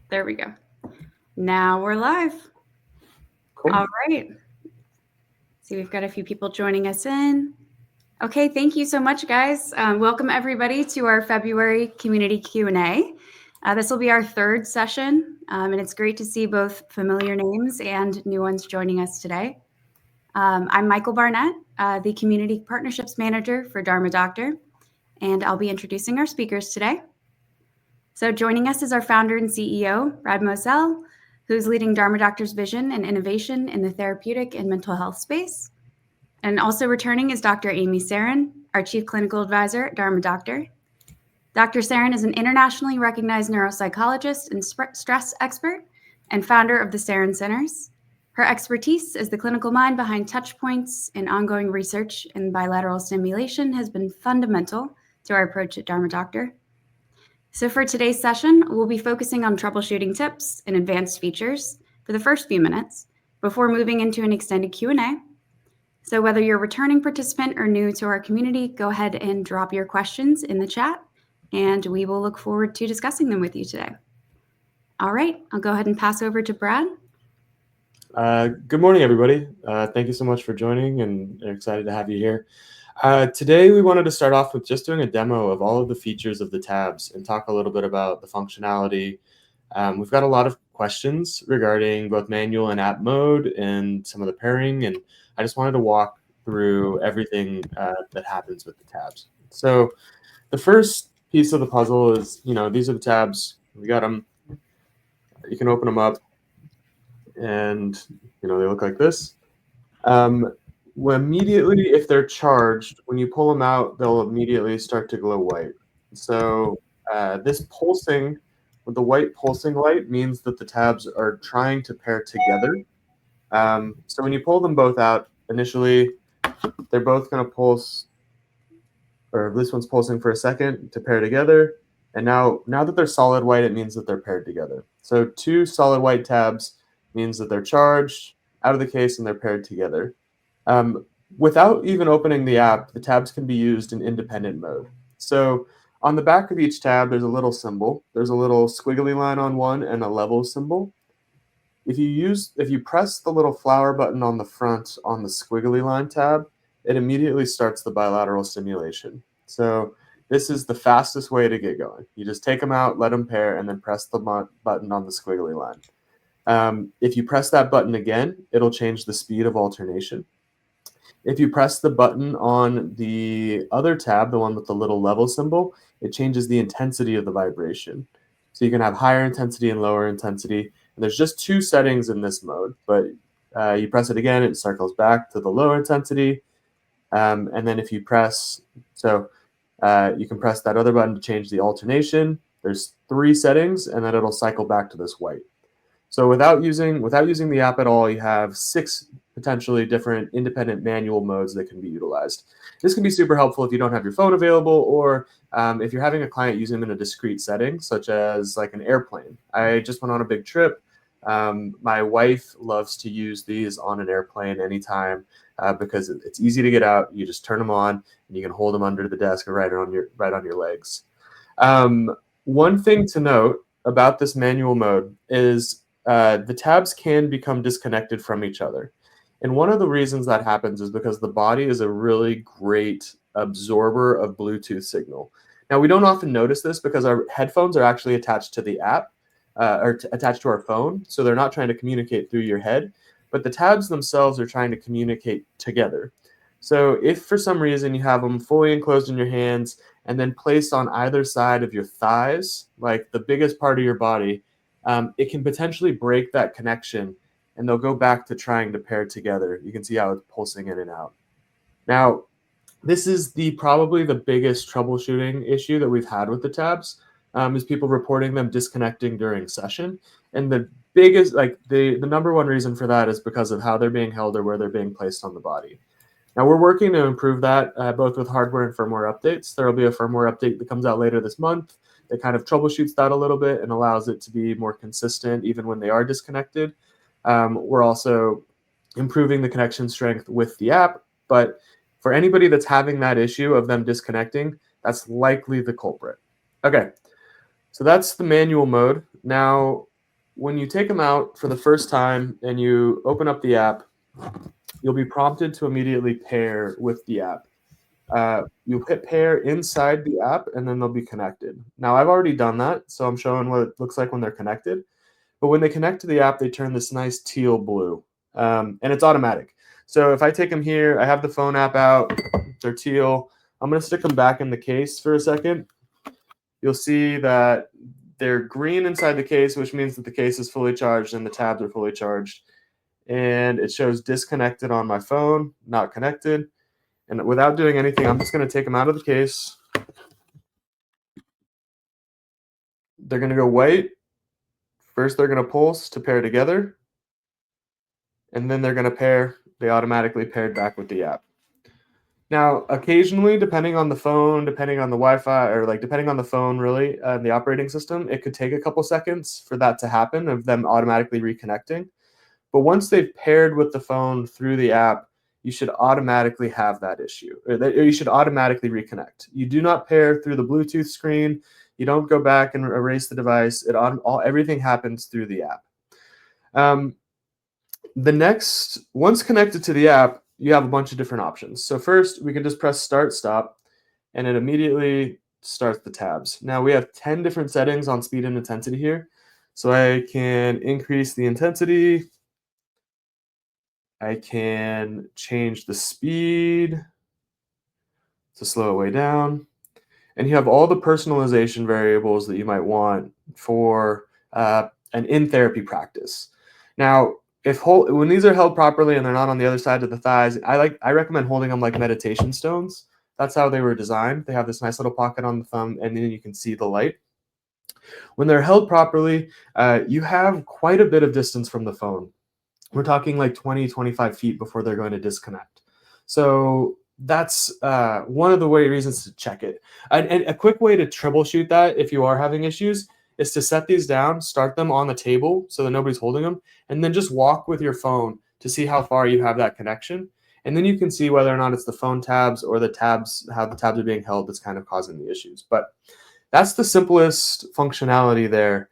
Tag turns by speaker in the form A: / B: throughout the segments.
A: There we go. Now we're live.
B: Cool.
A: All right. See, we've got a few people joining us in. Okay, thank you so much, guys. Welcome everybody to our February community Q&A. This will be our third session, and it's great to see both familiar names and new ones joining us today. I'm Michael Barnett, the Community Partnerships Manager for Dharma Doctor, and I'll be introducing our speakers today. So joining us is our founder and CEO, Brad Moselle, who's leading Dharma Doctor's vision and innovation in the therapeutic and mental health space. And also returning is Dr. Amy Sarin, our Chief Clinical Advisor at Dharma Doctor. Dr. Sarin is an internationally recognized neuropsychologist and stress expert and founder of the Sarin Centers. Her expertise as the clinical mind behind touch points and ongoing research in bilateral stimulation has been fundamental to our approach at Dharma Doctor. So for today's session, we'll be focusing on troubleshooting tips and advanced features for the first few minutes before moving into an extended Q&A. So whether you're a returning participant or new to our community, go ahead and drop your questions in the chat, and we will look forward to discussing them with you today. All right, I'll go ahead and pass over to Brad.
B: Good morning, everybody. Thank you so much for joining, and excited to have you here. Today, we wanted to start off with just doing a demo of all of the features of the tabs and talk a little bit about the functionality. We've got a lot of questions regarding both manual and app mode and some of the pairing, and I just wanted to walk through everything that happens with the tabs. So the first piece of the puzzle is, these are the tabs. We got them. You can open them up, and, they look like this. Immediately, if they're charged, when you pull them out, they'll immediately start to glow white. So this pulsing, with the white pulsing light, means that the tabs are trying to pair together. So when you pull them both out, initially, they're both going to pulse, or this one's pulsing for a second to pair together. And now that they're solid white, it means that they're paired together. So 2 solid white tabs means that they're charged, out of the case, and they're paired together. Without even opening the app, the tabs can be used in independent mode. So on the back of each tab, there's a little symbol. There's a little squiggly line on one and a level symbol. If you press the little flower button on the front on the squiggly line tab, it immediately starts the bilateral stimulation. So this is the fastest way to get going. You just take them out, let them pair, and then press the button on the squiggly line. If you press that button again, it'll change the speed of alternation. If you press the button on the other tab, the one with the little level symbol, it changes the intensity of the vibration. So you can have higher intensity and lower intensity. And there's just 2 settings in this mode, but you press it again, it circles back to the lower intensity. And then if you press, you can press that other button to change the alternation. There's 3 settings, and then it'll cycle back to this white. So without using the app at all, you have 6 potentially different independent manual modes that can be utilized. This can be super helpful if you don't have your phone available, or if you're having a client use them in a discrete setting, such as like an airplane. I just went on a big trip. My wife loves to use these on an airplane anytime because it's easy to get out. You just turn them on, and you can hold them under the desk or right on your legs. One thing to note about this manual mode is the tabs can become disconnected from each other. And one of the reasons that happens is because the body is a really great absorber of Bluetooth signal. Now, we don't often notice this because our headphones are actually attached to the app, attached to our phone, so they're not trying to communicate through your head, but the tabs themselves are trying to communicate together. So if for some reason you have them fully enclosed in your hands and then placed on either side of your thighs, like the biggest part of your body, it can potentially break that connection, and they'll go back to trying to pair together. You can see how it's pulsing in and out. Now, this is probably the biggest troubleshooting issue that we've had with the tabs, is people reporting them disconnecting during session. And the biggest, the number one reason for that is because of how they're being held or where they're being placed on the body. Now, we're working to improve that, both with hardware and firmware updates. There will be a firmware update that comes out later this month that kind of troubleshoots that a little bit and allows it to be more consistent even when they are disconnected. We're also improving the connection strength with the app, but for anybody that's having that issue of them disconnecting, that's likely the culprit. Okay, so that's the manual mode. Now, when you take them out for the first time and you open up the app, you'll be prompted to immediately pair with the app. You hit pair inside the app, and then they'll be connected. Now, I've already done that, so I'm showing what it looks like when they're connected. But when they connect to the app, they turn this nice teal blue, and it's automatic. So if I take them here, I have the phone app out, they're teal. I'm going to stick them back in the case for a second. You'll see that they're green inside the case, which means that the case is fully charged and the tabs are fully charged. And it shows disconnected on my phone, not connected. And without doing anything, I'm just going to take them out of the case. They're going to go white. First, they're going to pulse to pair together. And then they're going to pair. They automatically paired back with the app. Now, occasionally, depending on the phone, depending on the Wi-Fi, or like depending on the phone, really, the operating system, it could take a couple seconds for that to happen, of them automatically reconnecting. But once they've paired with the phone through the app, you should automatically have that issue, or you should automatically reconnect. You do not pair through the Bluetooth screen. You don't go back and erase the device. Everything happens through the app. Once connected to the app, you have a bunch of different options. So first, we can just press start, stop, and it immediately starts the tabs. Now we have 10 different settings on speed and intensity here. So I can increase the intensity. I can change the speed to slow it way down. And you have all the personalization variables that you might want for an in-therapy practice. Now, when these are held properly and they're not on the other side of the thighs, I recommend holding them like meditation stones. That's how they were designed. They have this nice little pocket on the thumb, and then you can see the light. When they're held properly, you have quite a bit of distance from the phone. We're talking like 20, 25 feet before they're going to disconnect. So that's one of the reasons to check it. And a quick way to troubleshoot that, if you are having issues, is to set these down, start them on the table so that nobody's holding them, and then just walk with your phone to see how far you have that connection. And then you can see whether or not it's the phone tabs or the tabs, how the tabs are being held, that's kind of causing the issues. But that's the simplest functionality there,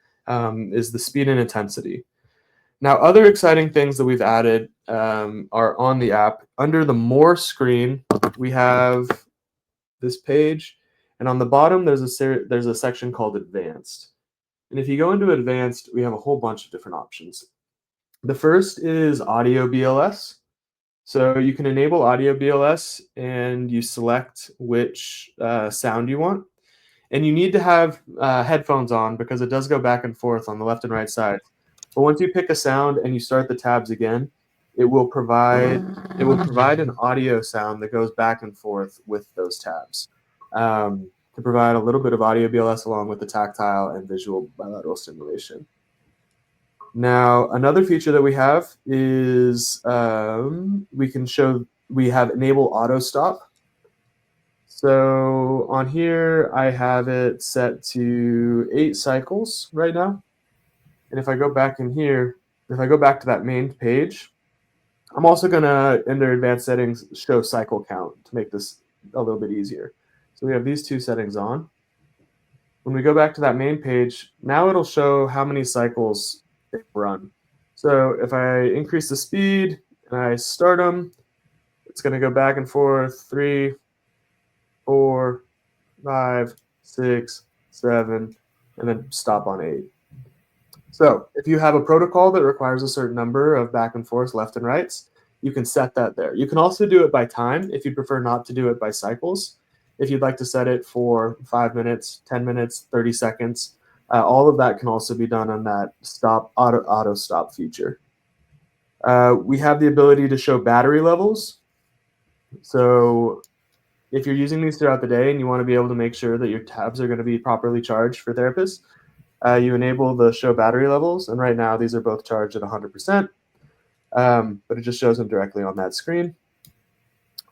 B: is the speed and intensity. Now, other exciting things that we've added are on the app. Under the More screen, we have this page, and on the bottom, there's a section called Advanced. And if you go into Advanced, we have a whole bunch of different options. The first is Audio BLS. So you can enable Audio BLS, and you select which sound you want. And you need to have headphones on, because it does go back and forth on the left and right side. But once you pick a sound and you start the tabs again, it will provide an audio sound that goes back and forth with those tabs, to provide a little bit of audio BLS along with the tactile and visual bilateral stimulation. Now, another feature that we have is we have enable auto stop. So on here, I have it set to 8 cycles right now. And if I go back in here, if I go back to that main page, I'm also going to, under advanced settings, show cycle count to make this a little bit easier. So we have these two settings on. When we go back to that main page, now it'll show how many cycles it run. So if I increase the speed and I start them, it's going to go back and forth 3, 4, 5, 6, 7, and then stop on 8. So if you have a protocol that requires a certain number of back and forth, left and rights, you can set that there. You can also do it by time if you prefer not to do it by cycles. If you'd like to set it for 5 minutes, 10 minutes, 30 seconds, all of that can also be done on that auto stop feature. We have the ability to show battery levels. So if you're using these throughout the day and you want to be able to make sure that your tabs are going to be properly charged for therapists, you enable the show battery levels, and right now these are both charged at 100%, but it just shows them directly on that screen.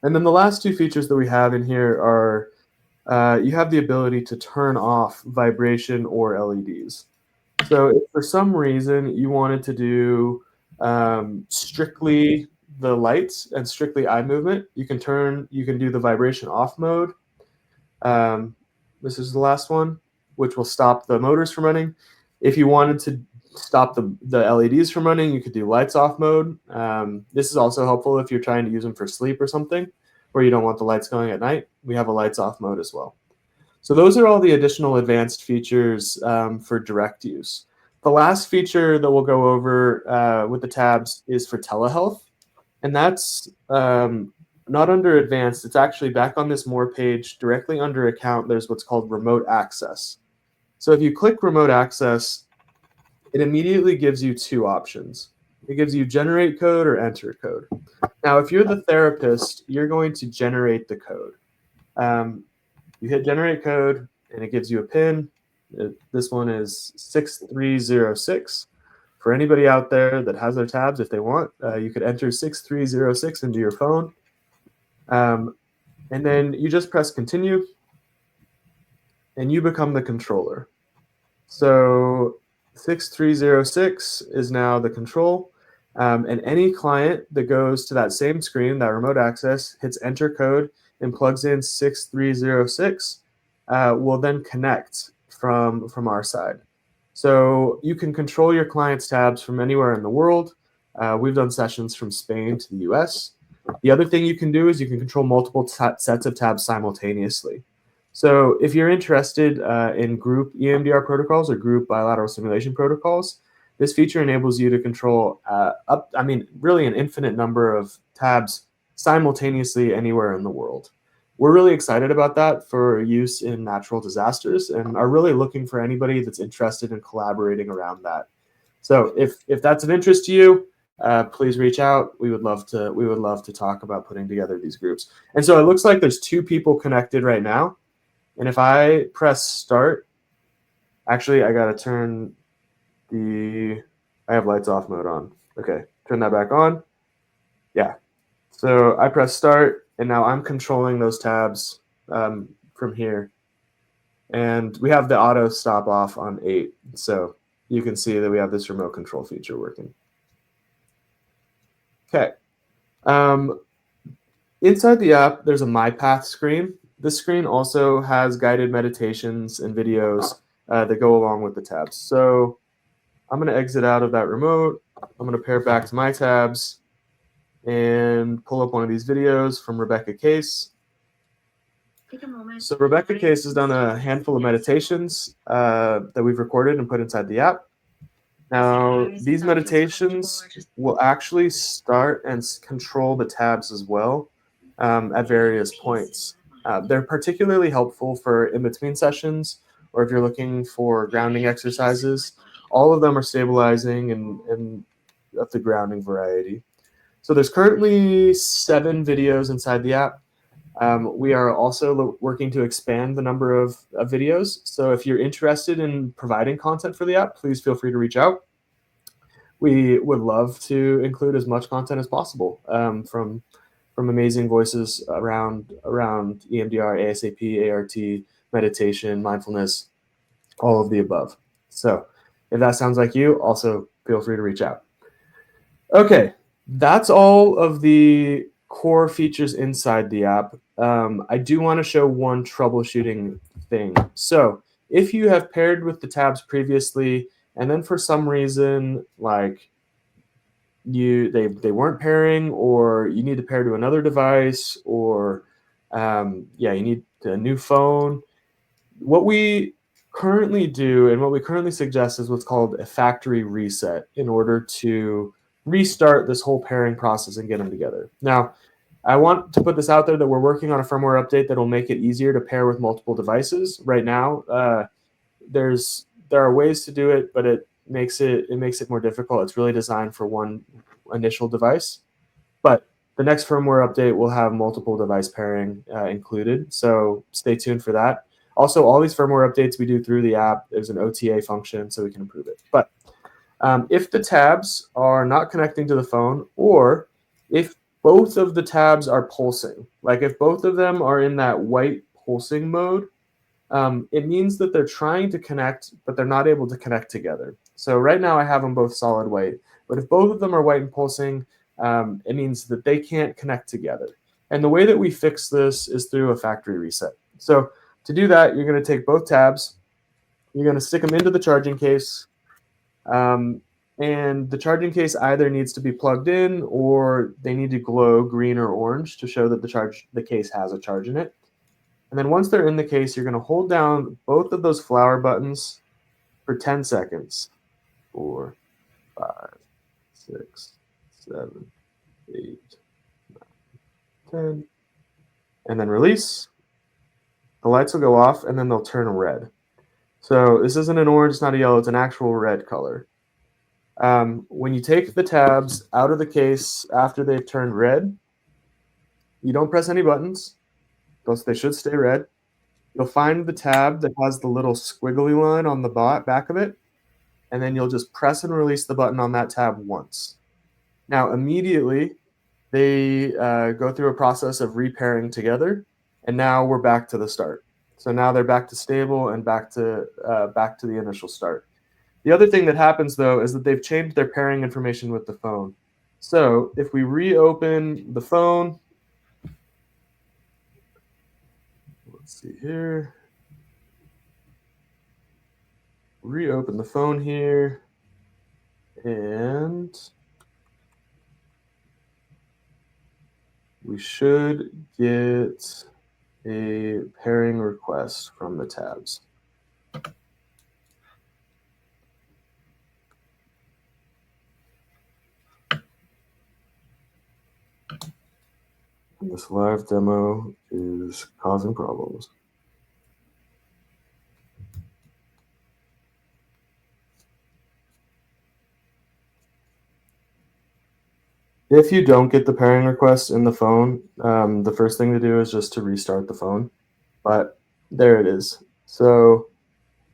B: And then the last two features that we have in here are you have the ability to turn off vibration or LEDs. So if for some reason you wanted to do strictly the lights and strictly eye movement, you can do the vibration off mode. This is the last one, which will stop the motors from running. If you wanted to stop the LEDs from running. You could do lights off mode. This is also helpful if you're trying to use them for sleep or something, where you don't want the lights going at night. We have a lights off mode as well. So those are all the additional advanced features for direct use. The last feature that we'll go over with the tabs is for telehealth, and that's not under advanced. It's actually back on this more page, directly under account. There's what's called remote access. So if you click remote access, it immediately gives you two options. It gives you generate code or enter code. Now, if you're the therapist, you're going to generate the code. You hit generate code, and it gives you a PIN. This one is 6306. For anybody out there that has their tabs, if they want, you could enter 6306 into your phone. And then you just press continue, and you become the controller. So 6306 is now the control. And any client that goes to that same screen, that remote access, hits enter code and plugs in 6306, will then connect from our side. So you can control your client's tabs from anywhere in the world. We've done sessions from Spain to the US. The other thing you can do is you can control multiple sets of tabs simultaneously. So if you're interested in group EMDR protocols or group bilateral simulation protocols, this feature enables you to control really an infinite number of tabs simultaneously anywhere in the world. We're really excited about that for use in natural disasters and are really looking for anybody that's interested in collaborating around that. So if that's of interest to you, please reach out. We would love to talk about putting together these groups. And so it looks like there's 2 people connected right now. And if I press start, actually I gotta turn I have lights off mode on. Okay, turn that back on. Yeah. So I press start, and now I'm controlling those tabs from here. And we have the auto stop off on 8. So you can see that we have this remote control feature working. Okay. Inside the app, there's a My Path screen. This screen also has guided meditations and videos that go along with the tabs. So I'm going to exit out of that remote. I'm going to pair back to my tabs and pull up one of these videos from Rebecca Case. So Rebecca Case has done a handful of meditations that we've recorded and put inside the app. Now, these meditations will actually start and control the tabs as well at various points. They're particularly helpful for in-between sessions, or if you're looking for grounding exercises. All of them are stabilizing and of the grounding variety. So there's currently 7 videos inside the app. We are also working to expand the number of videos. So if you're interested in providing content for the app, please feel free to reach out. We would love to include as much content as possible from amazing voices around EMDR, ASAP, ART, meditation, mindfulness, all of the above. So if that sounds like you, also feel free to reach out. Okay, that's all of the core features inside the app. I do want to show one troubleshooting thing. So if you have paired with the tabs previously, and then for some reason, like they weren't pairing, or you need to pair to another device, or you need a new phone, what we currently do and what we currently suggest is what's called a factory reset in order to restart this whole pairing process and get them together. Now, I want to put this out there that we're working on a firmware update that will make it easier to pair with multiple devices. Right now, there are ways to do it, but it makes it more difficult. It's really designed for one initial device. But the next firmware update will have multiple device pairing included, so stay tuned for that. Also, all these firmware updates we do through the app, there's an OTA function so we can improve it. But if the tabs are not connecting to the phone, or if both of the tabs are pulsing, like if both of them are in that white pulsing mode, it means that they're trying to connect, but they're not able to connect together. So right now I have them both solid white, but if both of them are white and pulsing, it means that they can't connect together. And the way that we fix this is through a factory reset. So to do that, you're going to take both tabs, you're going to stick them into the charging case, And the charging case either needs to be plugged in or they need to glow green or orange to show that the case has a charge in it. And then once they're in the case, you're going to hold down both of those flower buttons for 10 seconds. 4, 5, 6, 7, 8, 10. And then release. The lights will go off and then they'll turn red. So this isn't an orange, it's not a yellow, it's an actual red color. When you take the tabs out of the case after they've turned red, you don't press any buttons. They should stay red. You'll find the tab that has the little squiggly line on the back of it, and then you'll just press and release the button on that tab once. Now, immediately, they go through a process of repairing together, and now we're back to the start. So now they're back to stable and back to the initial start. The other thing that happens, though, is that they've changed their pairing information with the phone. So if we reopen the phone, let's see here. Reopen the phone here, and we should get a pairing request from the tabs. And this live demo is causing problems. If you don't get the pairing request in the phone, the first thing to do is just to restart the phone. But there it is. So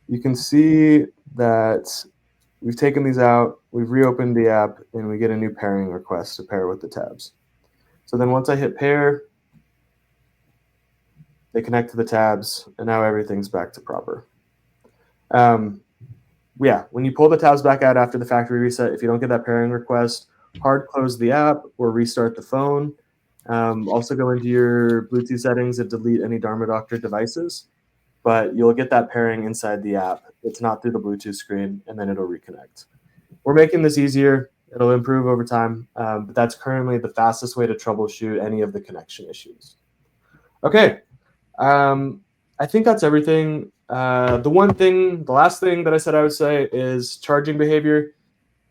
B: you can see that we've taken these out, we've reopened the app, and we get a new pairing request to pair with the tabs. So then once I hit pair, they connect to the tabs, and now everything's back to proper. Yeah, when you pull the tabs back out after the factory reset, if you don't get that pairing request, hard close the app or restart the phone. Also go into your Bluetooth settings and delete any Dharma Doctor devices, but you'll get that pairing inside the app. It's not through the Bluetooth screen, and then it'll reconnect. We're making this easier. It'll improve over time, but that's currently the fastest way to troubleshoot any of the connection issues. Okay, I think that's everything. The last thing that I said I would say is charging behavior.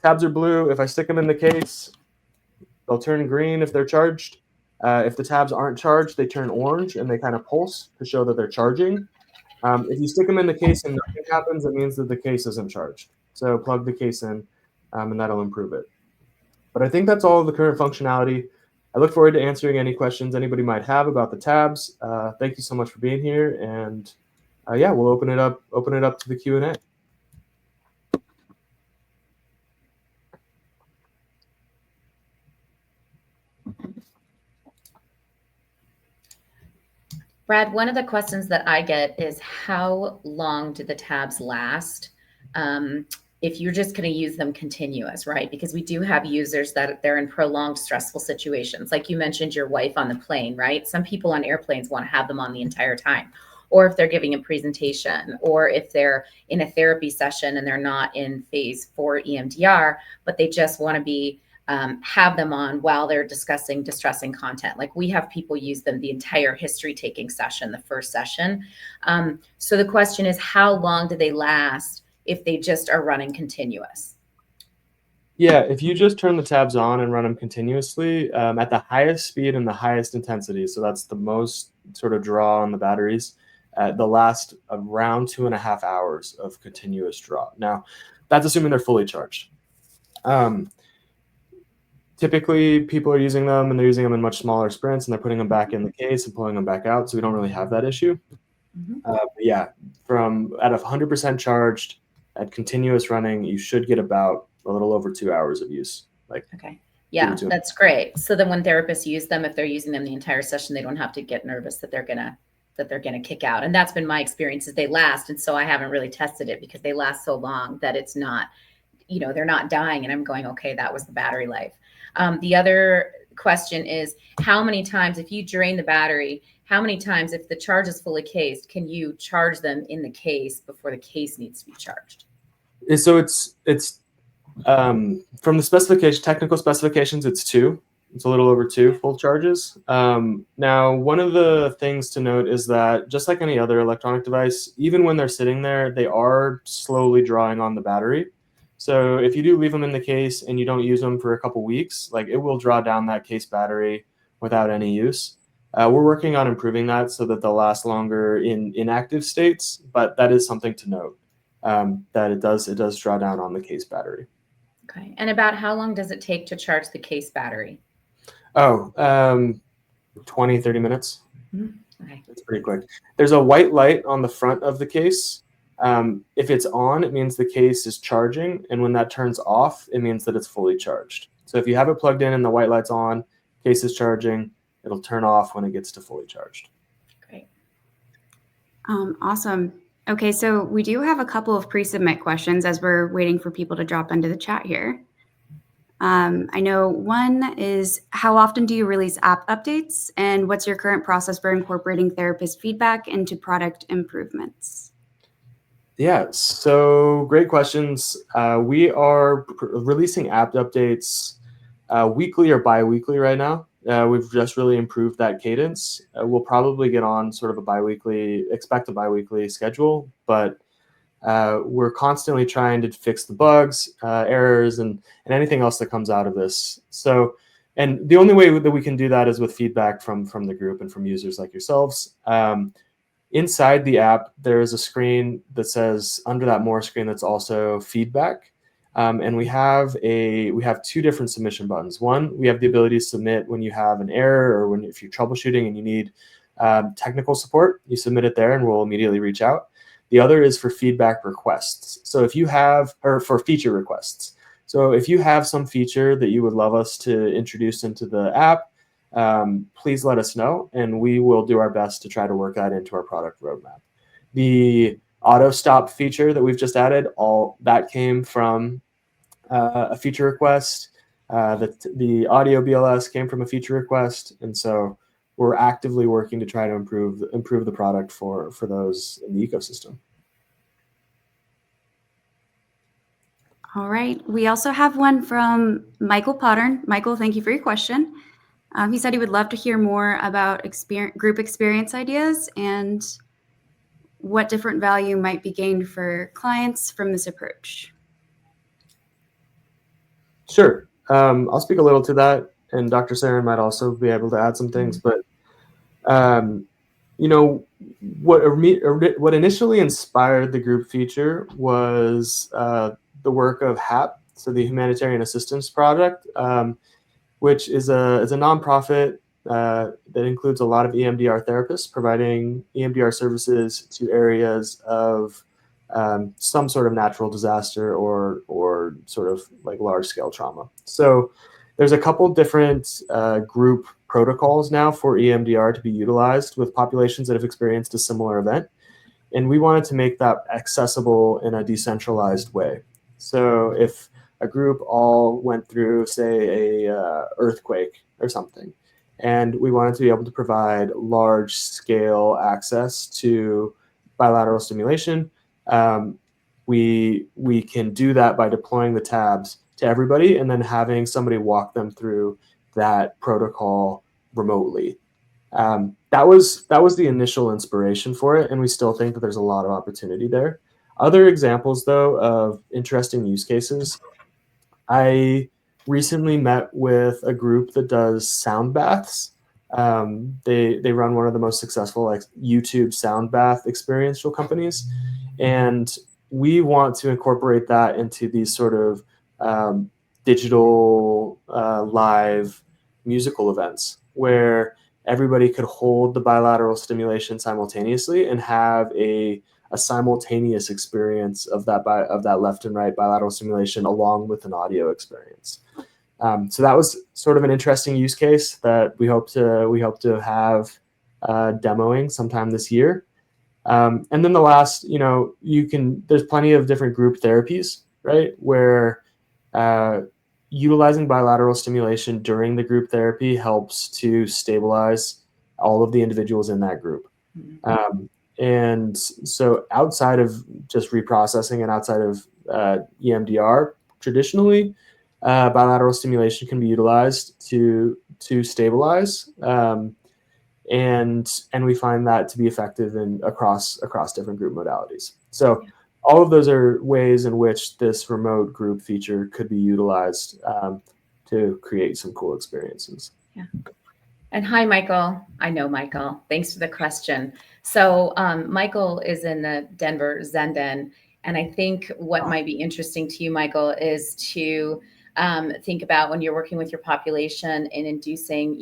B: Tabs are blue. If I stick them in the case, they'll turn green if they're charged. If the tabs aren't charged, they turn orange and they kind of pulse to show that they're charging. If you stick them in the case and nothing happens, it means that the case isn't charged. So plug the case in, and that'll improve it. But I think that's all of the current functionality. I look forward to answering any questions anybody might have about the tabs. Thank you so much for being here, and yeah, we'll open it up to the Q&A.
C: Brad, one of the questions that I get is how long do the tabs last? If you're just going to use them continuous, right? Because we do have users that they're in prolonged stressful situations. Like you mentioned your wife on the plane, right? Some people on airplanes want to have them on the entire time. Or if they're giving a presentation, or if they're in a therapy session and they're not in phase 4 EMDR, but they just want to be have them on while they're discussing distressing content. Like we have people use them the entire history taking session, the first session. So the question is, how long do they last if they just are running continuous?
B: Yeah, if you just turn the tabs on and run them continuously at the highest speed and the highest intensity, so that's the most sort of draw on the batteries, they'll last around 2.5 hours of continuous draw. Now, that's assuming they're fully charged. Typically, people are using them and they're using them in much smaller sprints and they're putting them back in the case and pulling them back out, so we don't really have that issue. But yeah, from at 100% charged at continuous running, you should get about a little over 2 hours of use.
C: Okay. Yeah, that's great. So then when therapists use them, if they're using them the entire session, they don't have to get nervous that they're gonna kick out. And that's been my experience, is they last. And so I haven't really tested it because they last so long that it's not, they're not dying. And I'm going, okay, that was the battery life. The other question is, how many times, if you drain the battery, how many times, if the charge is fully cased, can you charge them in the case before the case needs to be charged?
B: So it's From the technical specifications, it's 2. It's a little over 2 full charges. Now, one of the things to note is that just like any other electronic device, even when they're sitting there, they are slowly drawing on the battery. So if you do leave them in the case and you don't use them for a couple weeks, like it will draw down that case battery without any use. We're working on improving that so that they'll last longer in inactive states, but that is something to note, that it does draw down on the case battery.
C: Okay. And about how long does it take to charge the case battery?
B: 20, 30 minutes.
C: Okay.
B: It's pretty quick. There's a white light on the front of the case. If it's on, it means the case is charging. And when that turns off, it means that it's fully charged. So if you have it plugged in and the white light's on, case is charging, it'll turn off when it gets to fully charged.
C: Great.
A: Awesome. Okay, so we do have a couple of pre-submit questions as we're waiting for people to drop into the chat here. I know one is, how often do you release app updates? And what's your current process for incorporating therapist feedback into product improvements?
B: Yeah, so great questions. We are releasing app updates weekly or bi-weekly right now. We've just really improved that cadence. We'll probably get on sort of expect a bi-weekly schedule, but we're constantly trying to fix the bugs, errors, and anything else that comes out of this. So, and the only way that we can do that is with feedback from the group and from users like yourselves. Inside the app, there is a screen that says, under that more screen, that's also feedback. And we have 2 different submission buttons. One, we have the ability to submit when you have an error or if you're troubleshooting and you need technical support. You submit it there and we'll immediately reach out. The other is for feedback requests. So if you have, or for feature requests. So if you have some feature that you would love us to introduce into the app, please let us know, and we will do our best to try to work that into our product roadmap. The auto stop feature that we've just added, all that came from a feature request. The audio BLS came from a feature request, and so we're actively working to try to improve the product for those in the ecosystem.
A: All right. We also have one from Michael Potter. Michael, thank you for your question. He said he would love to hear more about group experience ideas and what different value might be gained for clients from this approach.
B: Sure. I'll speak a little to that, and Dr. Saren might also be able to add some things. But, what initially inspired the group feature was the work of HAP, so the Humanitarian Assistance Project, which is a nonprofit that includes a lot of EMDR therapists providing EMDR services to areas of some sort of natural disaster or sort of like large scale trauma. So there's a couple different group protocols now for EMDR to be utilized with populations that have experienced a similar event. And we wanted to make that accessible in a decentralized way. So if a group all went through, say, a earthquake or something, and we wanted to be able to provide large scale access to bilateral stimulation, we can do that by deploying the tabs to everybody and then having somebody walk them through that protocol remotely. That was the initial inspiration for it, and we still think that there's a lot of opportunity there. Other examples, though, of interesting use cases. I recently met with a group that does sound baths. They run one of the most successful like YouTube sound bath experiential companies, and we want to incorporate that into these sort of digital live musical events where everybody could hold the bilateral stimulation simultaneously and have a simultaneous experience of that left and right bilateral stimulation along with an audio experience. So that was sort of an interesting use case that we hope to have demoing sometime this year. And then the last, there's plenty of different group therapies, right? Where utilizing bilateral stimulation during the group therapy helps to stabilize all of the individuals in that group. And so outside of just reprocessing and outside of EMDR, traditionally, bilateral stimulation can be utilized to stabilize, and we find that to be effective across different group modalities. So all of those are ways in which this remote group feature could be utilized to create some cool experiences.
C: Yeah. And hi, Michael. I know Michael. Thanks for the question. So Michael is in the Denver Zen Den. And I think what might be interesting to you, Michael, is to think about when you're working with your population and inducing,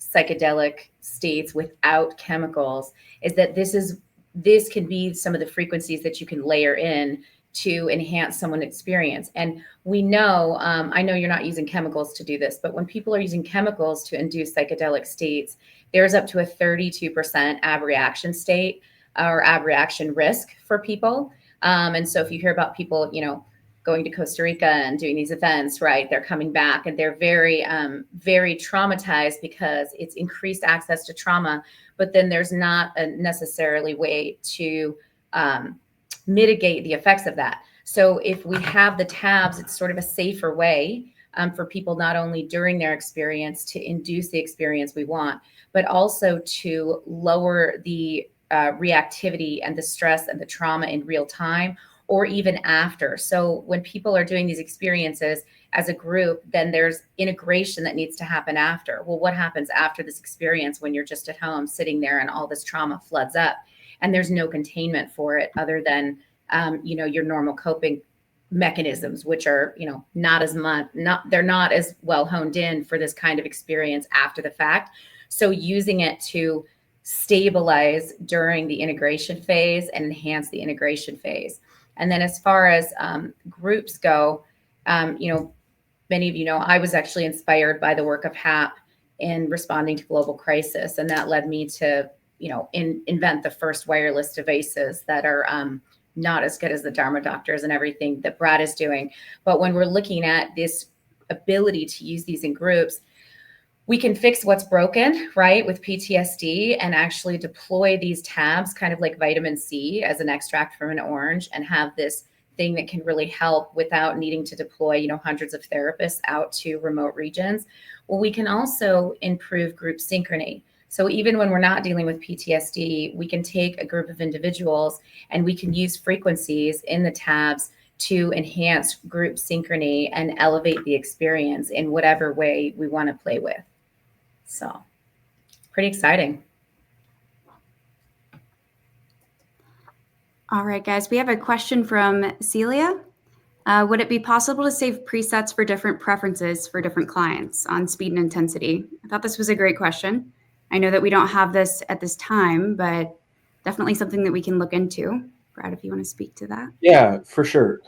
C: psychedelic states without chemicals, is that this can be some of the frequencies that you can layer in to enhance someone's experience. And we know, I know you're not using chemicals to do this, but when people are using chemicals to induce psychedelic states, there's up to a 32% abreaction state or abreaction risk for people. And so if you hear about people, going to Costa Rica and doing these events, right, they're coming back and they're very, very traumatized because it's increased access to trauma, but then there's not a necessarily way to mitigate the effects of that. So if we have the tabs, it's sort of a safer way for people, not only during their experience to induce the experience we want, but also to lower the reactivity and the stress and the trauma in real time, or even after. So when people are doing these experiences as a group, then there's integration that needs to happen after. Well, what happens after this experience when you're just at home sitting there and all this trauma floods up and there's no containment for it other than, your normal coping mechanisms, which are, not as much, they're not as well honed in for this kind of experience after the fact. So using it to stabilize during the integration phase and enhance the integration phase. And then as far as groups go, many of you know, I was actually inspired by the work of HAP in responding to global crisis. And that led me to, invent the first wireless devices that are not as good as the Dharma doctors and everything that Brad is doing. But when we're looking at this ability to use these in groups, we can fix what's broken, right, with PTSD and actually deploy these tabs, kind of like vitamin C as an extract from an orange, and have this thing that can really help without needing to deploy, hundreds of therapists out to remote regions. Well, we can also improve group synchrony. So even when we're not dealing with PTSD, we can take a group of individuals and we can use frequencies in the tabs to enhance group synchrony and elevate the experience in whatever way we want to play with. So pretty exciting.
A: All right, guys, we have a question from Celia. Would it be possible to save presets for different preferences for different clients on speed and intensity? I thought this was a great question. I know that we don't have this at this time, but definitely something that we can look into. Brad, if you want to speak to that.
B: Yeah, for sure.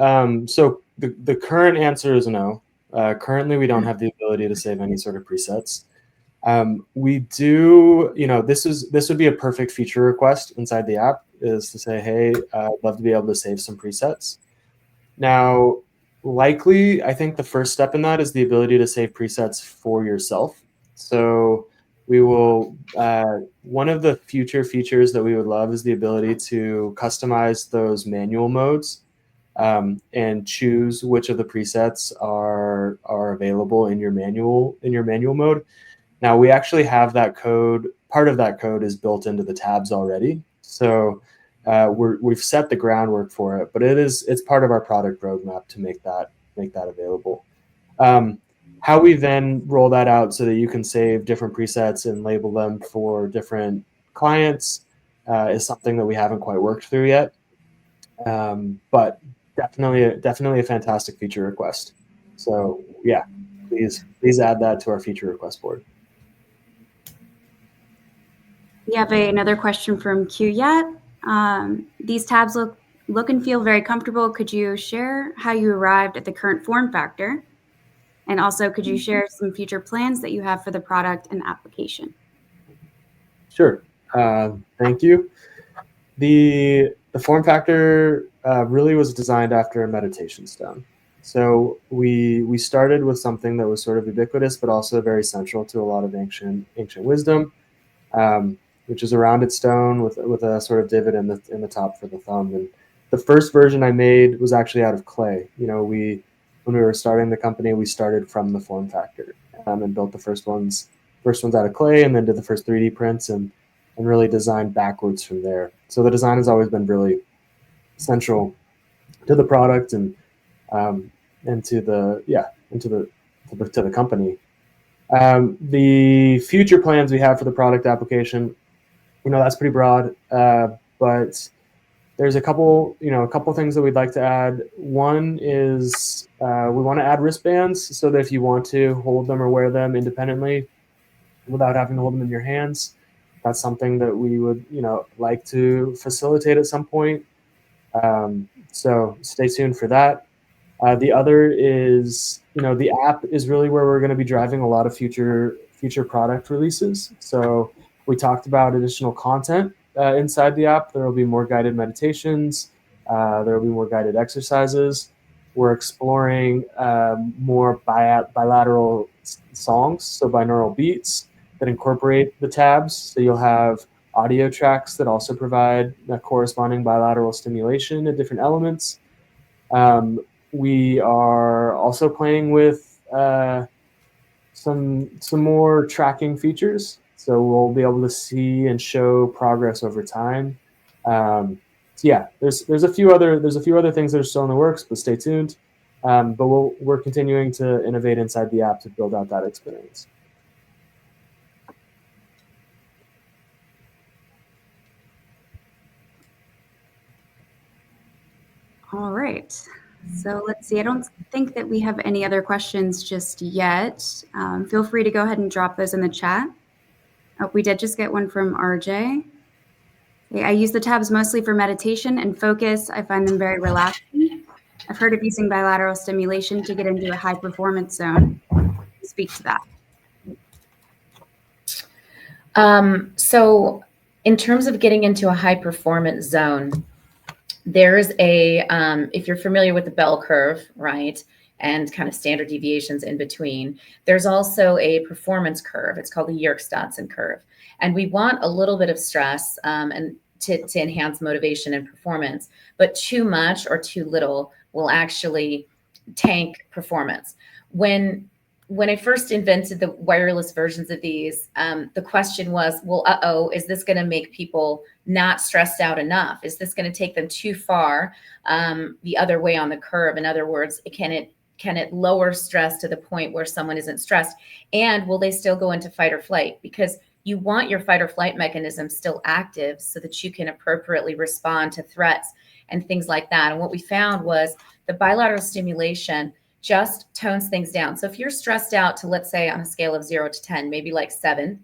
B: So the current answer is no. Currently, we don't have the ability to save any sort of presets. We do, this would be a perfect feature request inside the app, is to say, hey, I'd love to be able to save some presets. Now, likely, I think the first step in that is the ability to save presets for yourself. So we will, one of the future features that we would love is the ability to customize those manual modes and choose which of the presets are available in your manual mode. Now, we actually have that code. Part of that code is built into the tabs already. So we've set the groundwork for it, but it's part of our product roadmap to make that available. How we then roll that out so that you can save different presets and label them for different clients is something that we haven't quite worked through yet. But definitely a fantastic feature request. So yeah, please add that to our feature request board.
A: We have another question from Qyat. These tabs look and feel very comfortable. Could you share how you arrived at the current form factor? And also, could you share some future plans that you have for the product and application?
B: Sure. Thank you. The form factor really was designed after a meditation stone. So we started with something that was sort of ubiquitous, but also very central to a lot of ancient wisdom, which is a rounded stone with a sort of divot in the top for the thumb. And the first version I made was actually out of clay. when we were starting the company, we started from the form factor and built the first ones out of clay, and then did the first 3D prints and really designed backwards from there. So the design has always been really central to the product and to the company. The future plans we have for the product application, that's pretty broad, but there's a couple things that we'd like to add. One is we want to add wristbands so that if you want to hold them or wear them independently without having to hold them in your hands, that's something that we would like to facilitate at some point. So stay tuned for that. The other is, the app is really where we're going to be driving a lot of future product releases. So we talked about additional content inside the app. There will be more guided meditations. There will be more guided exercises. We're exploring more bilateral songs, so binaural beats that incorporate the tabs. So you'll have audio tracks that also provide a corresponding bilateral stimulation at different elements. We are also playing with some more tracking features, so we'll be able to see and show progress over time. So yeah, there's a few other things that are still in the works, but stay tuned. But we're continuing to innovate inside the app to build out that experience.
A: All right. So let's see. I don't think that we have any other questions just yet. Feel free to go ahead and drop those in the chat. Oh, we did just get one from RJ. I use the tabs mostly for meditation and focus. I find them very relaxing. I've heard of using bilateral stimulation to get into a high performance zone. Speak to that.
C: So in terms of getting into a high performance zone, there's if you're familiar with the bell curve, right, and kind of standard deviations in between, there's also a performance curve. It's called the Yerkes-Dodson curve. And we want a little bit of stress and to enhance motivation and performance, but too much or too little will actually tank performance. When I first invented the wireless versions of these, the question was, well, is this going to make people not stressed out enough? Is this going to take them too far the other way on the curve? In other words, can it lower stress to the point where someone isn't stressed? And will they still go into fight or flight? Because you want your fight or flight mechanism still active so that you can appropriately respond to threats and things like that. And what we found was the bilateral stimulation just tones things down. So if you're stressed out to, let's say on a scale of 0 to 10, maybe like 7,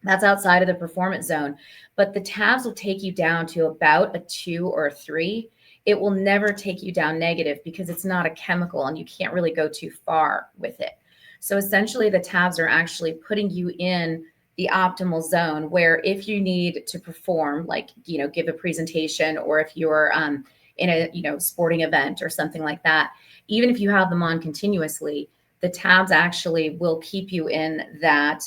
C: that's outside of the performance zone, but the tabs will take you down to about a 2 or a 3. It will never take you down negative because it's not a chemical and you can't really go too far with it. So essentially the tabs are actually putting you in the optimal zone where if you need to perform, like, give a presentation, or if you're in a, sporting event or something like that, even if you have them on continuously, the tabs actually will keep you in that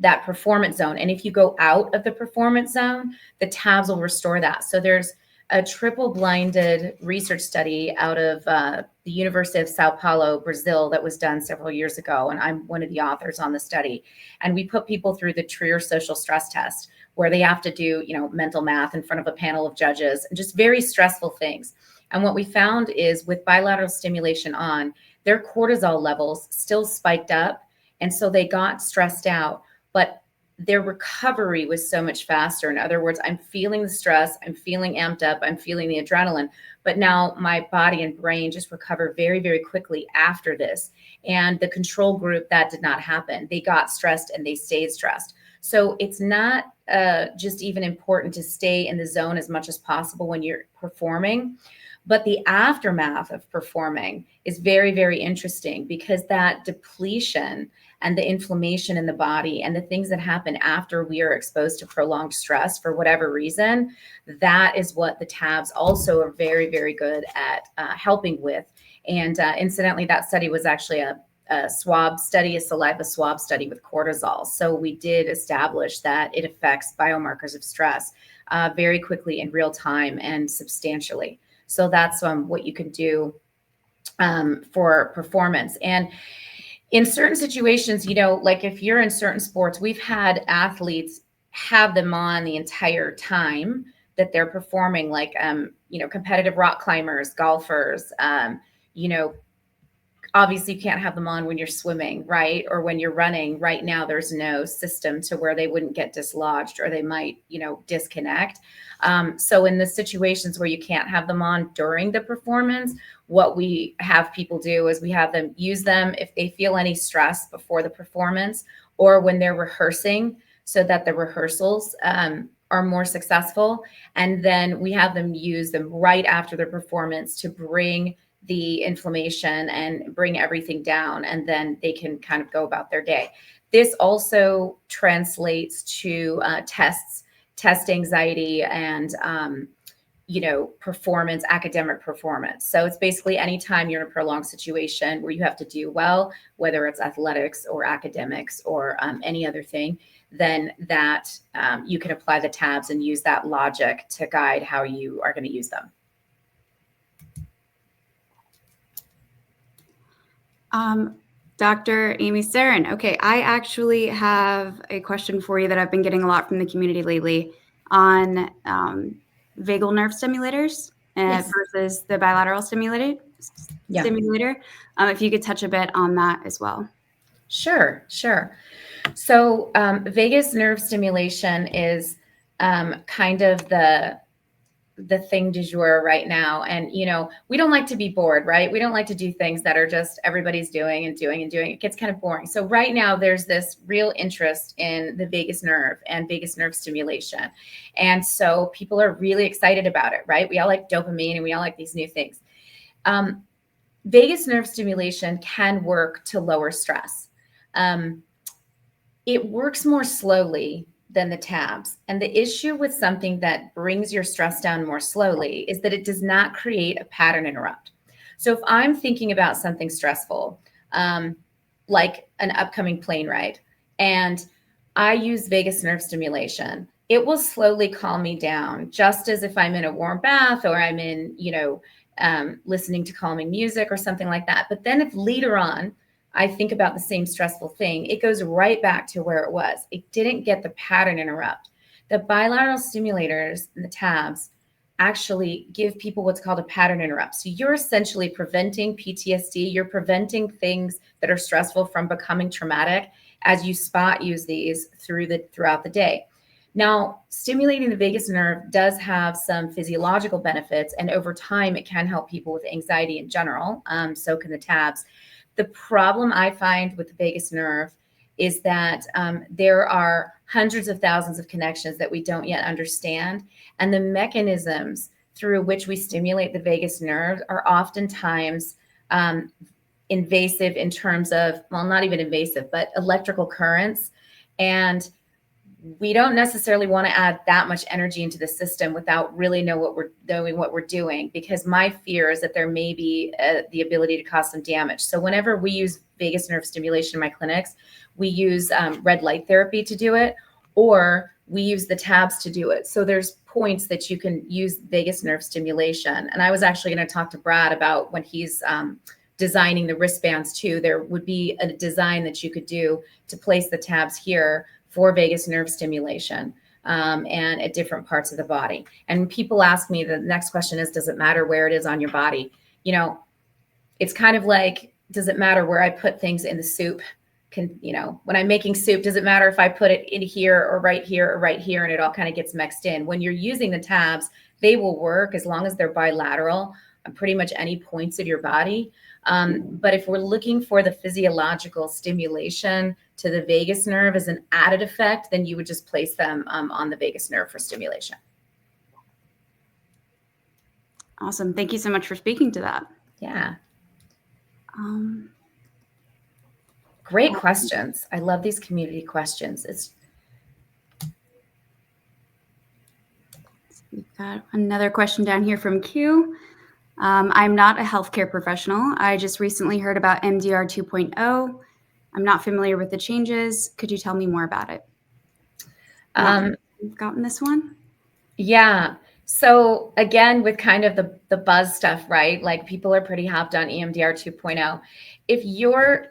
C: that performance zone. And if you go out of the performance zone, the tabs will restore that. So there's a triple-blinded research study out of the University of Sao Paulo, Brazil, that was done several years ago. And I'm one of the authors on the study. And we put people through the Trier social stress test, where they have to do, mental math in front of a panel of judges and just very stressful things. And what we found is with bilateral stimulation on, their cortisol levels still spiked up. And so they got stressed out, but their recovery was so much faster. In other words, I'm feeling the stress, I'm feeling amped up, I'm feeling the adrenaline, but now my body and brain just recover very, very quickly after this. And the control group, that did not happen. They got stressed and they stayed stressed. So it's not just even important to stay in the zone as much as possible when you're performing, but the aftermath of performing is very, very interesting, because that depletion and the inflammation in the body and the things that happen after we are exposed to prolonged stress for whatever reason, that is what the tabs also are very, very good at helping with. And incidentally, that study was actually a swab study, a saliva swab study with cortisol. So we did establish that it affects biomarkers of stress very quickly in real time and substantially. So that's what you can do for performance. And in certain situations, you know, like if you're in certain sports, we've had athletes have them on the entire time that they're performing, like, you know, competitive rock climbers, golfers, you know, obviously you can't have them on when you're swimming, right? Or when you're running. Right now, there's no system to where they wouldn't get dislodged or they might, you know, disconnect. So in the situations where you can't have them on during the performance, what we have people do is we have them use them if they feel any stress before the performance or when they're rehearsing, so that the rehearsals are more successful. And then we have them use them right after their performance to bring the inflammation and bring everything down, and then they can kind of go about their day. This also translates to test anxiety, and you know, performance, academic performance. So it's basically anytime you're in a prolonged situation where you have to do well, whether it's athletics or academics or any other thing, then that you can apply the tabs and use that logic to guide how you are going to use them.
A: Dr. Amy Sarin. Okay, I actually have a question for you that I've been getting a lot from the community lately on vagal nerve stimulators
C: Yes.
A: versus the bilateral stimulator. If you could touch a bit on that as well.
C: Sure. So vagus nerve stimulation is kind of the thing du jour right now. And, you know, we don't like to be bored, right? We don't like to do things that are just everybody's doing. It gets kind of boring. So right now there's this real interest in the vagus nerve and vagus nerve stimulation. And so people are really excited about it, right? We all like dopamine and we all like these new things. Vagus nerve stimulation can work to lower stress. It works more slowly than the tabs. And the issue with something that brings your stress down more slowly is that it does not create a pattern interrupt. So if I'm thinking about something stressful, like an upcoming plane ride, and I use vagus nerve stimulation, it will slowly calm me down, just as if I'm in a warm bath or I'm in, you know, listening to calming music or something like that. But then if later on, I think about the same stressful thing, it goes right back to where it was. It didn't get the pattern interrupt. The bilateral stimulators and the tabs actually give people what's called a pattern interrupt. So you're essentially preventing PTSD. You're preventing things that are stressful from becoming traumatic as you spot use these throughout the day. Now, stimulating the vagus nerve does have some physiological benefits, and over time, it can help people with anxiety in general. So can the tabs. The problem I find with the vagus nerve is that there are hundreds of thousands of connections that we don't yet understand. And the mechanisms through which we stimulate the vagus nerve are oftentimes invasive in terms of, well, not even invasive, but electrical currents. And we don't necessarily want to add that much energy into the system without really knowing what we're doing, because my fear is that there may be the ability to cause some damage. So whenever we use vagus nerve stimulation in my clinics, we use red light therapy to do it, or we use the tabs to do it. So there's points that you can use vagus nerve stimulation. And I was actually going to talk to Brad about when he's designing the wristbands too. There would be a design that you could do to place the tabs here for vagus nerve stimulation and at different parts of the body. And people ask me, the next question is, does it matter where it is on your body? You know, it's kind of like, does it matter where I put things in the soup? You know, when I'm making soup, does it matter if I put it in here or right here or right here, and it all kind of gets mixed in? When you're using the tabs, they will work as long as they're bilateral on pretty much any points of your body. But if we're looking for the physiological stimulation to the vagus nerve as an added effect, then you would just place them on the vagus nerve for stimulation.
A: Awesome. Thank you so much for speaking to that.
C: Yeah. Great questions. I love these community questions.
A: We've got another question down here from Q. I'm not a healthcare professional. I just recently heard about MDR 2.0. I'm not familiar with the changes. Could you tell me more about it? We've gotten this one.
C: Yeah. So again, with kind of the buzz stuff, right? Like people are pretty hopped on EMDR 2.0. If your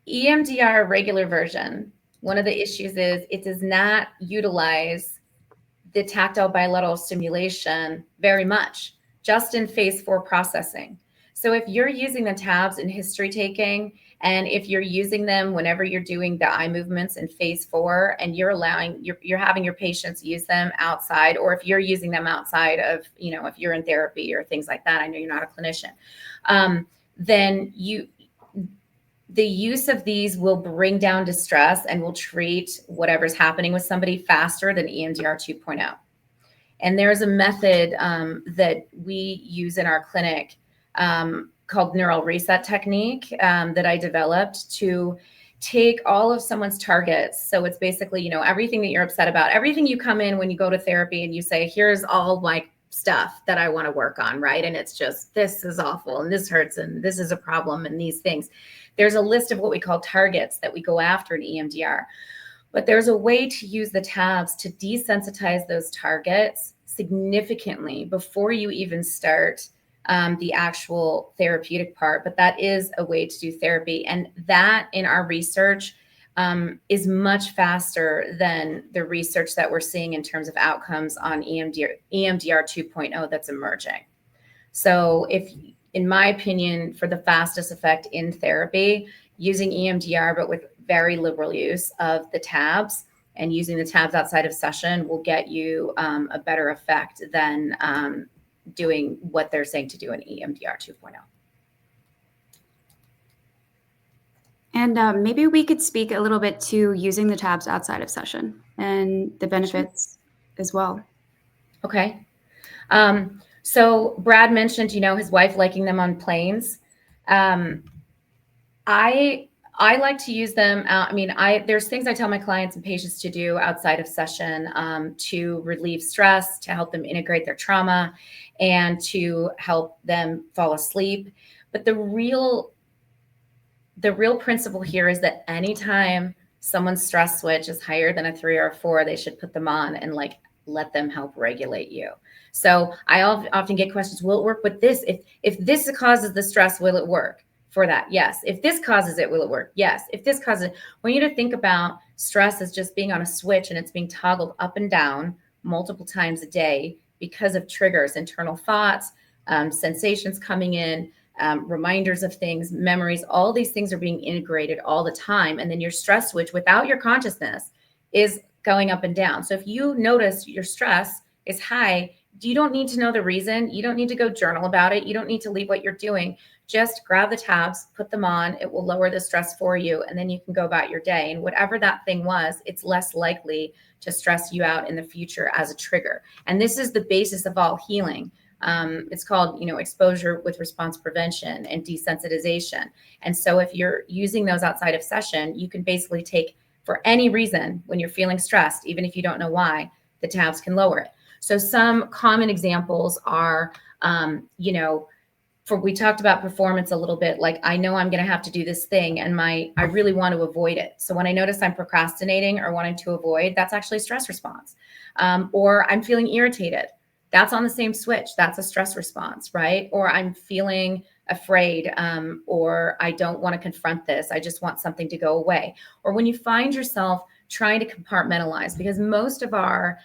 C: EMDR regular version, one of the issues is it does not utilize the tactile bilateral stimulation very much, just in phase 4 processing. So if you're using the tabs in history taking, and if you're using them whenever you're doing the eye movements in phase 4, and you're having your patients use them outside, or if you're using them outside of, if you're in therapy or things like that, I know you're not a clinician, then the use of these will bring down distress and will treat whatever's happening with somebody faster than EMDR 2.0. And there's a method that we use in our clinic called neural reset technique that I developed to take all of someone's targets. So it's basically, everything that you're upset about, everything you come in when you go to therapy and you say, here's all my stuff that I want to work on, right? And it's just, this is awful and this hurts and this is a problem and these things. There's a list of what we call targets that we go after in EMDR. But there's a way to use the tabs to desensitize those targets significantly before you even start the actual therapeutic part. But that is a way to do therapy. And that in our research is much faster than the research that we're seeing in terms of outcomes on EMDR 2.0 that's emerging. So in my opinion, for the fastest effect in therapy, using EMDR, but with very liberal use of the tabs and using the tabs outside of session will get you a better effect than doing what they're saying to do in EMDR 2.0.
A: And maybe we could speak a little bit to using the tabs outside of session and the benefits as well.
C: Okay. So Brad mentioned, his wife liking them on planes. I like to use them out. There's things I tell my clients and patients to do outside of session to relieve stress, to help them integrate their trauma, and to help them fall asleep. But the real principle here is that anytime someone's stress switch is higher than a 3 or a 4, they should put them on and let them help regulate you. So I often get questions, will it work with this? If this causes the stress, will it work for that? Yes. If this causes it, will it work? Yes. If this causes it, I want you to think about stress as just being on a switch and it's being toggled up and down multiple times a day because of triggers, internal thoughts, sensations coming in, reminders of things, memories, all these things are being integrated all the time. And then your stress switch without your consciousness is going up and down. So if you notice your stress is high, you don't need to know the reason. You don't need to go journal about it. You don't need to leave what you're doing. Just grab the tabs, put them on. It will lower the stress for you. And then you can go about your day. And whatever that thing was, it's less likely to stress you out in the future as a trigger. And this is the basis of all healing. It's called, exposure with response prevention and desensitization. And so if you're using those outside of session, you can basically take, for any reason, when you're feeling stressed, even if you don't know why, the tabs can lower it. So some common examples are, we talked about performance a little bit, like I know I'm going to have to do this thing and I really want to avoid it. So when I notice I'm procrastinating or wanting to avoid, that's actually a stress response. Or I'm feeling irritated. That's on the same switch. That's a stress response, right? Or I'm feeling afraid, or I don't want to confront this. I just want something to go away. Or when you find yourself trying to compartmentalize, because most of our,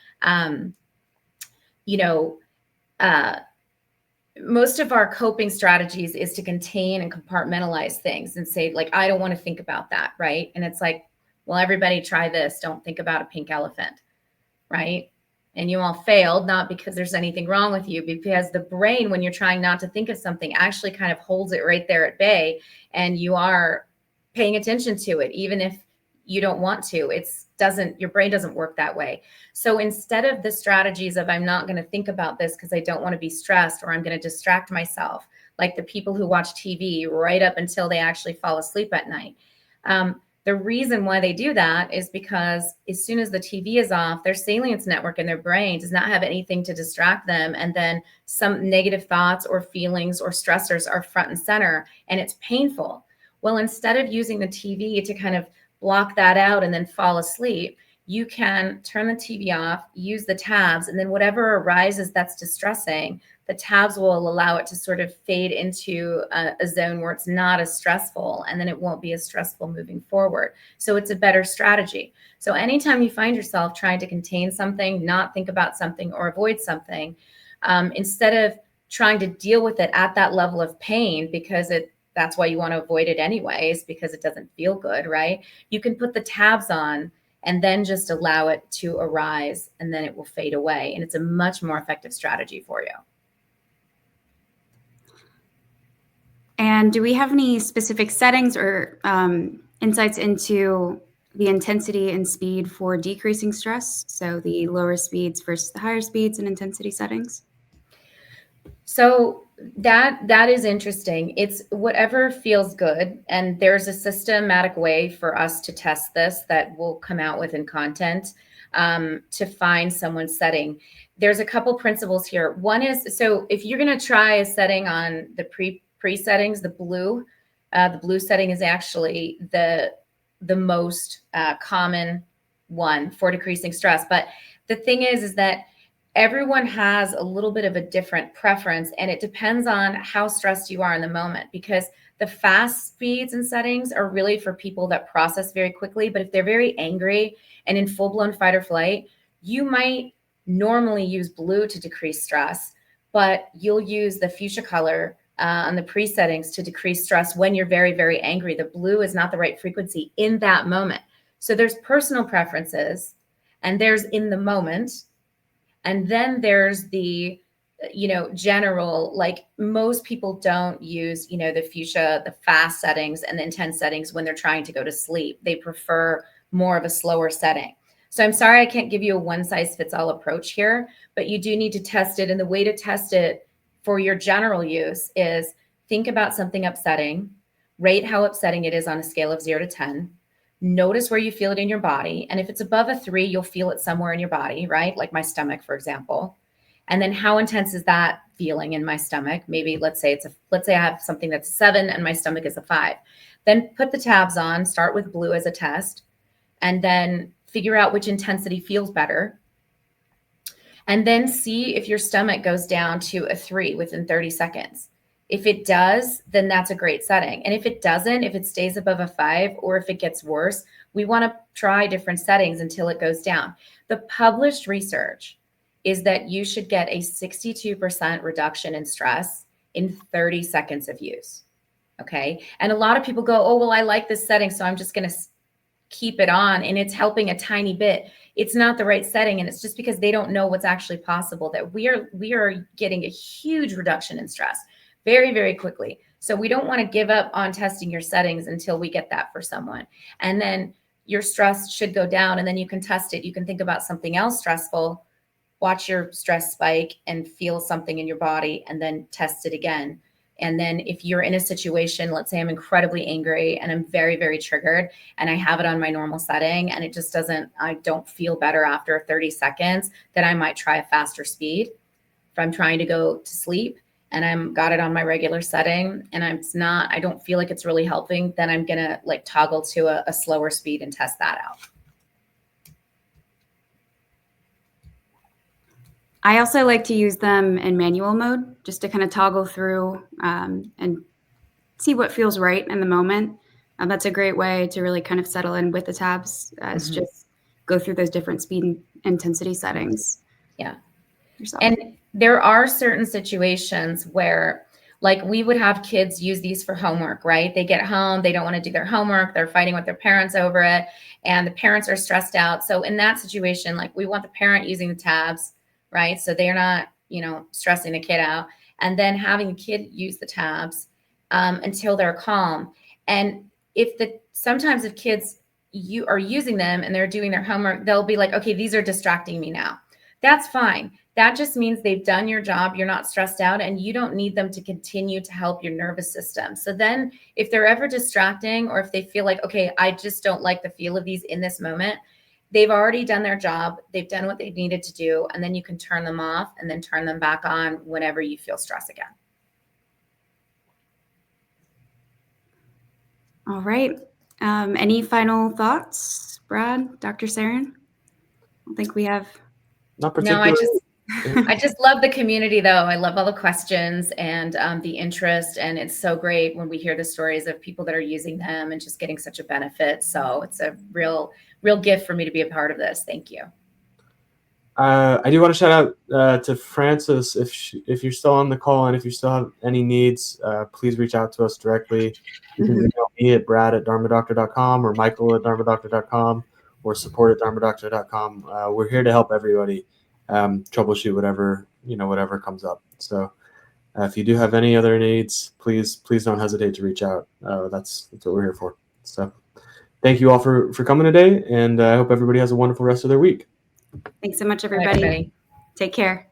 C: most of our coping strategies is to contain and compartmentalize things and say, like, I don't want to think about that, right? And it's like, well, everybody try this. Don't think about a pink elephant, right? And you all failed, not because there's anything wrong with you, because the brain, when you're trying not to think of something, actually kind of holds it right there at bay, and you are paying attention to it, even if you don't want to. Your brain doesn't work that way. So instead of the strategies of I'm not going to think about this because I don't want to be stressed, or I'm going to distract myself, like the people who watch TV right up until they actually fall asleep at night. The reason why they do that is because as soon as the TV is off, their salience network in their brain does not have anything to distract them. And then some negative thoughts or feelings or stressors are front and center, and it's painful. Well, instead of using the TV to kind of block that out and then fall asleep, you can turn the TV off, use the tabs, and then whatever arises that's distressing, the tabs will allow it to sort of fade into a zone where it's not as stressful, and then it won't be as stressful moving forward. So it's a better strategy. So anytime you find yourself trying to contain something, not think about something, or avoid something, instead of trying to deal with it at that level of pain, because that's why you want to avoid it anyways, because it doesn't feel good, right? You can put the tabs on and then just allow it to arise, and then it will fade away. And it's a much more effective strategy for you.
A: And do we have any specific settings or insights into the intensity and speed for decreasing stress? So the lower speeds versus the higher speeds and intensity settings?
C: So that is interesting. It's whatever feels good. And there's a systematic way for us to test this that we'll come out with in content to find someone's setting. There's a couple principles here. One is, so if you're going to try a setting on the pre settings, the blue setting is actually the most common one for decreasing stress. But the thing is that everyone has a little bit of a different preference, and it depends on how stressed you are in the moment, because the fast speeds and settings are really for people that process very quickly. But if they're very angry and in full-blown fight or flight, you might normally use blue to decrease stress, but you'll use the fuchsia color on the pre-settings to decrease stress when you're very, very angry. The blue is not the right frequency in that moment. So there's personal preferences, and there's in the moment. And then there's the, general, like most people don't use, the fuchsia, the fast settings and the intense settings when they're trying to go to sleep. They prefer more of a slower setting. So I'm sorry, I can't give you a one size fits all approach here, but you do need to test it. And the way to test it for your general use is think about something upsetting, rate how upsetting it is on a scale of 0 to 10. Notice where you feel it in your body. And if it's above a 3, you'll feel it somewhere in your body, right? Like my stomach, for example. And then how intense is that feeling in my stomach? Maybe let's say I have something that's a 7 and my stomach is a 5. Then put the tabs on, start with blue as a test, and then figure out which intensity feels better. And then see if your stomach goes down to a 3 within 30 seconds. If it does, then that's a great setting. And if it doesn't, if it stays above a 5, or if it gets worse, we want to try different settings until it goes down. The published research is that you should get a 62% reduction in stress in 30 seconds of use. Okay. And a lot of people go, oh, well, I like this setting, so I'm just going to keep it on, and it's helping a tiny bit. It's not the right setting, and it's just because they don't know what's actually possible, that we are getting a huge reduction in stress very, very quickly. So we don't want to give up on testing your settings until we get that for someone. And then your stress should go down, and then you can test it. You can think about something else stressful, watch your stress spike and feel something in your body, and then test it again. And then if you're in a situation, let's say I'm incredibly angry and I'm very, very triggered, and I have it on my normal setting and it just I don't feel better after 30 seconds, then I might try a faster speed. If I'm trying to go to sleep and I'm got it on my regular setting and I don't feel like it's really helping, then I'm going to like toggle to a slower speed and test that out.
A: I also like to use them in manual mode just to kind of toggle through and see what feels right in the moment. That's a great way to really kind of settle in with the tabs, just go through those different speed and intensity settings.
C: Yeah.
A: Yourself.
C: And there are certain situations where, like, we would have kids use these for homework, right? They get home, they don't want to do their homework, they're fighting with their parents over it, and the parents are stressed out. So in that situation, like, we want the parent using the tabs, right? So they're not, stressing the kid out, and then having the kid use the tabs until they're calm. And sometimes if kids you are using them and they're doing their homework, they'll be like, okay, these are distracting me now. That's fine. That just means they've done your job. You're not stressed out, and you don't need them to continue to help your nervous system. So then if they're ever distracting, or if they feel like, okay, I just don't like the feel of these in this moment, they've already done their job. They've done what they needed to do. And then you can turn them off and then turn them back on whenever you feel stress again.
A: All right. Any final thoughts, Brad, Dr. Sarin? don't think we have.
B: Not
C: No,
B: particularly.
C: I just love the community, though. I love all the questions and the interest, and it's so great when we hear the stories of people that are using them and just getting such a benefit. So it's a real gift for me to be a part of this. Thank you.
B: I do want to shout out to Frances. If you're still on the call and if you still have any needs, please reach out to us directly. You can email me at brad@dharmadoctor.com or michael@dharmadoctor.com or support@dharmadoctor.com. We're here to help everybody troubleshoot whatever comes up. So if you do have any other needs, please don't hesitate to reach out. That's what we're here for. So thank you all for coming today, and I hope everybody has a wonderful rest of their week.
A: Thanks so much,
C: Bye,
A: everybody.
C: everybody.
A: Take care.